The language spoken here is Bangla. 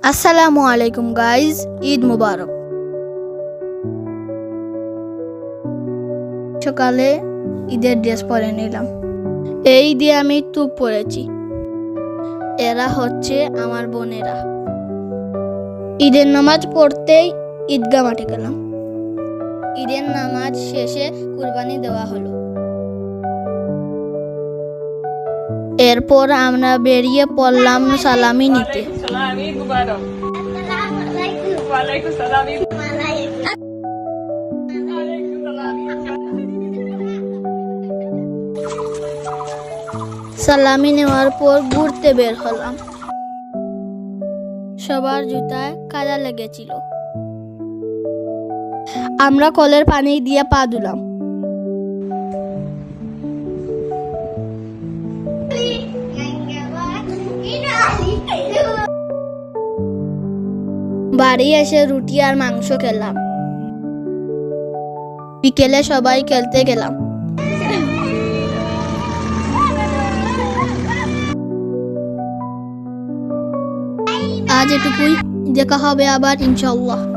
আসসালামু আলাইকুম গাইজ, ঈদ মুবারক। সকালে ঈদের ড্রেস পরে নিলাম। এই দিয়ে আমি টুপ পরেছি। এরা হচ্ছে আমার বোনেরা। ঈদের নামাজ পড়তেই ঈদগাহ মাঠে গেলাম। ঈদের নামাজ শেষে কুরবানি দেওয়া হলো। এরপর আমরা বেরিয়ে পড়লাম সালামি নিতে। সালামি নেওয়ার পর ঘুরতে বের হলাম। সবার জুতায় কাদা লেগেছিল। আমরা কলের পানি দিয়ে পা ধুলাম। বাড়ি এসে রুটি আর মাংস খেলাম। বিকেলে সবাই খেলতে গেলাম। আজ এটুকুই, দেখা হবে আবার ইনশাআল্লাহ।